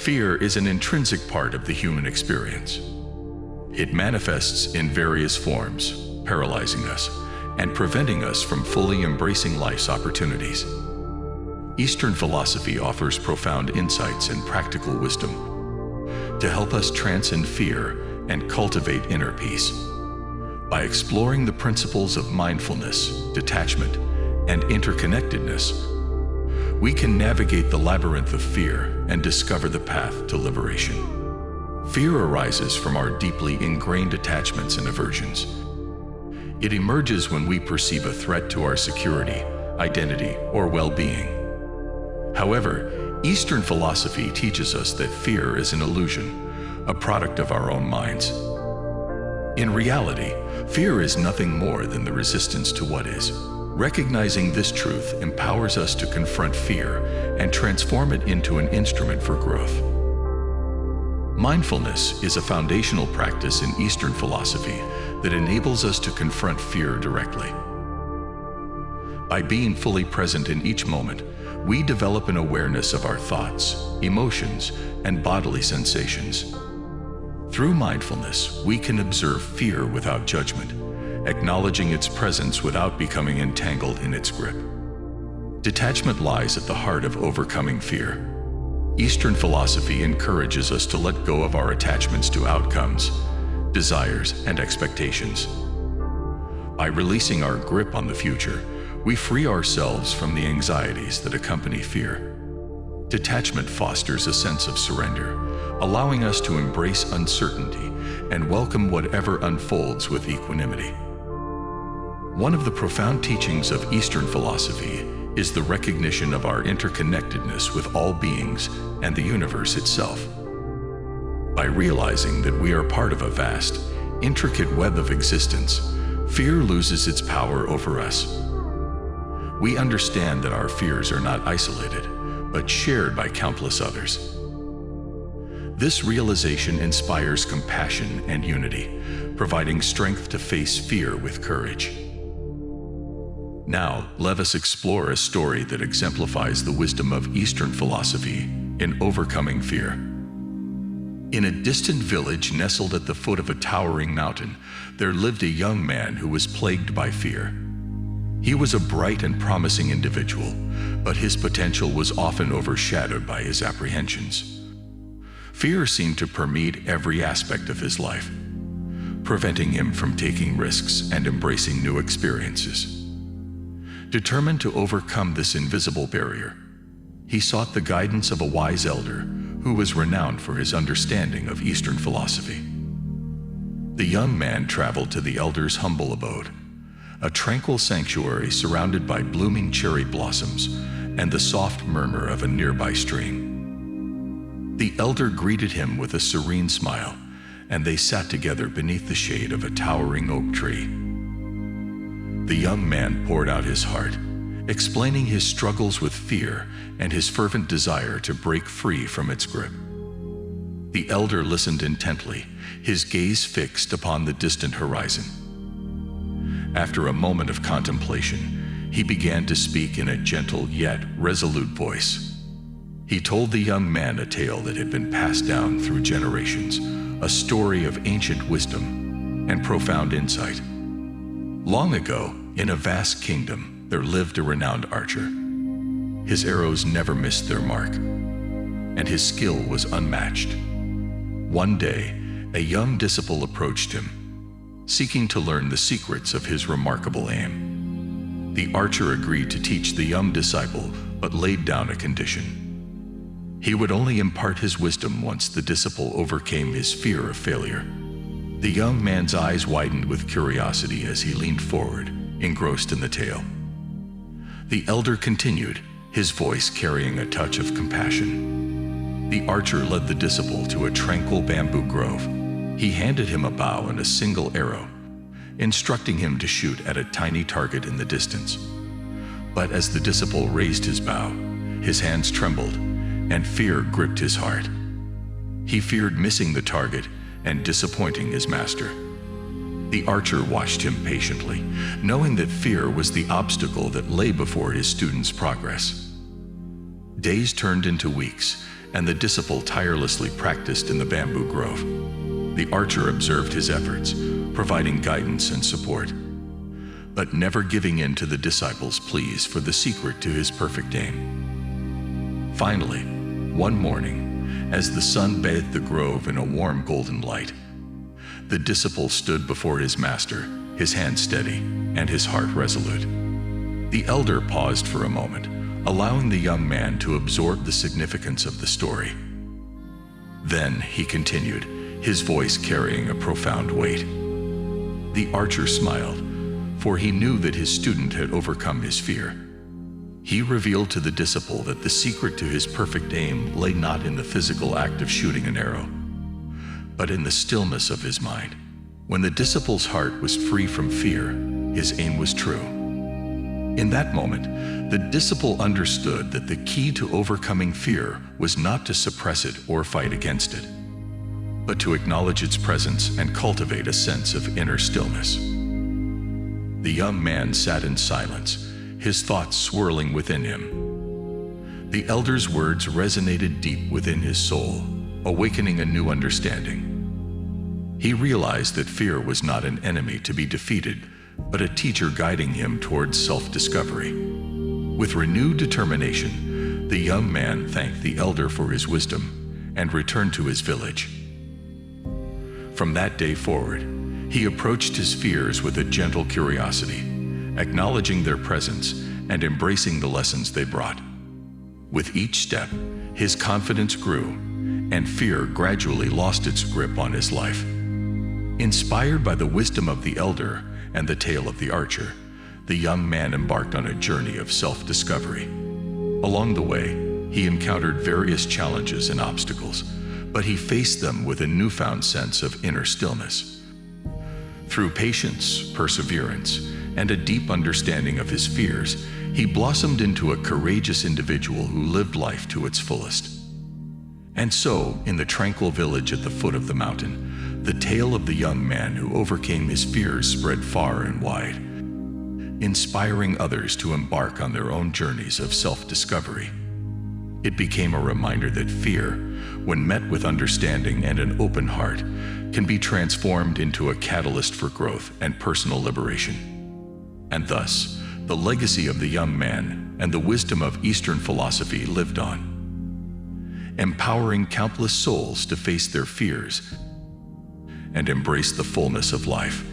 Fear is an intrinsic part of the human experience. It manifests in various forms, paralyzing us and preventing us from fully embracing life's opportunities. Eastern philosophy offers profound insights and practical wisdom to help us transcend fear and cultivate inner peace. By exploring the principles of mindfulness, detachment, and interconnectedness, we can navigate the labyrinth of fear and discover the path to liberation. Fear arises from our deeply ingrained attachments and aversions. It emerges when we perceive a threat to our security, identity, or well-being. However, Eastern philosophy teaches us that fear is an illusion, a product of our own minds. In reality, fear is nothing more than the resistance to what is. Recognizing this truth empowers us to confront fear and transform it into an instrument for growth. Mindfulness is a foundational practice in Eastern philosophy that enables us to confront fear directly. By being fully present in each moment, we develop an awareness of our thoughts, emotions, and bodily sensations. Through mindfulness, we can observe fear without judgment, acknowledging its presence without becoming entangled in its grip. Detachment lies at the heart of overcoming fear. Eastern philosophy encourages us to let go of our attachments to outcomes, desires, and expectations. By releasing our grip on the future, we free ourselves from the anxieties that accompany fear. Detachment fosters a sense of surrender, allowing us to embrace uncertainty and welcome whatever unfolds with equanimity. One of the profound teachings of Eastern philosophy is the recognition of our interconnectedness with all beings and the universe itself. By realizing that we are part of a vast, intricate web of existence, fear loses its power over us. We understand that our fears are not isolated, but shared by countless others. This realization inspires compassion and unity, providing strength to face fear with courage. Now, let us explore a story that exemplifies the wisdom of Eastern philosophy in overcoming fear. In a distant village nestled at the foot of a towering mountain, there lived a young man who was plagued by fear. He was a bright and promising individual, but his potential was often overshadowed by his apprehensions. Fear seemed to permeate every aspect of his life, preventing him from taking risks and embracing new experiences. Determined to overcome this invisible barrier, he sought the guidance of a wise elder who was renowned for his understanding of Eastern philosophy. The young man traveled to the elder's humble abode, a tranquil sanctuary surrounded by blooming cherry blossoms and the soft murmur of a nearby stream. The elder greeted him with a serene smile, and they sat together beneath the shade of a towering oak tree. The young man poured out his heart, explaining his struggles with fear and his fervent desire to break free from its grip. The elder listened intently, his gaze fixed upon the distant horizon. After a moment of contemplation, he began to speak in a gentle yet resolute voice. He told the young man a tale that had been passed down through generations, a story of ancient wisdom and profound insight. Long ago, in a vast kingdom, there lived a renowned archer. His arrows never missed their mark, and his skill was unmatched. One day, a young disciple approached him, seeking to learn the secrets of his remarkable aim. The archer agreed to teach the young disciple, but laid down a condition. He would only impart his wisdom once the disciple overcame his fear of failure. The young man's eyes widened with curiosity as he leaned forward, engrossed in the tale. The elder continued, his voice carrying a touch of compassion. The archer led the disciple to a tranquil bamboo grove. He handed him a bow and a single arrow, instructing him to shoot at a tiny target in the distance. But as the disciple raised his bow, his hands trembled, and fear gripped his heart. He feared missing the target and disappointing his master. The archer watched him patiently, knowing that fear was the obstacle that lay before his student's progress. Days turned into weeks, and the disciple tirelessly practiced in the bamboo grove. The archer observed his efforts, providing guidance and support, but never giving in to the disciple's pleas for the secret to his perfect aim. Finally, one morning, as the sun bathed the grove in a warm golden light, the disciple stood before his master, his hand steady and his heart resolute. The elder paused for a moment, allowing the young man to absorb the significance of the story. Then he continued, his voice carrying a profound weight. The archer smiled, for he knew that his student had overcome his fear. He revealed to the disciple that the secret to his perfect aim lay not in the physical act of shooting an arrow, but in the stillness of his mind. When the disciple's heart was free from fear, his aim was true. In that moment, the disciple understood that the key to overcoming fear was not to suppress it or fight against it, but to acknowledge its presence and cultivate a sense of inner stillness. The young man sat in silence, his thoughts swirling within him. The elder's words resonated deep within his soul, awakening a new understanding. He realized that fear was not an enemy to be defeated, but a teacher guiding him towards self-discovery. With renewed determination, the young man thanked the elder for his wisdom and returned to his village. From that day forward, he approached his fears with a gentle curiosity, acknowledging their presence and embracing the lessons they brought. With each step, his confidence grew, and fear gradually lost its grip on his life. Inspired by the wisdom of the elder and the tale of the archer, the young man embarked on a journey of self-discovery. Along the way, he encountered various challenges and obstacles, but he faced them with a newfound sense of inner stillness. Through patience, perseverance, and a deep understanding of his fears, he blossomed into a courageous individual who lived life to its fullest. And so, in the tranquil village at the foot of the mountain, the tale of the young man who overcame his fears spread far and wide, inspiring others to embark on their own journeys of self-discovery. It became a reminder that fear, when met with understanding and an open heart, can be transformed into a catalyst for growth and personal liberation. And thus, the legacy of the young man and the wisdom of Eastern philosophy lived on, empowering countless souls to face their fears and embrace the fullness of life.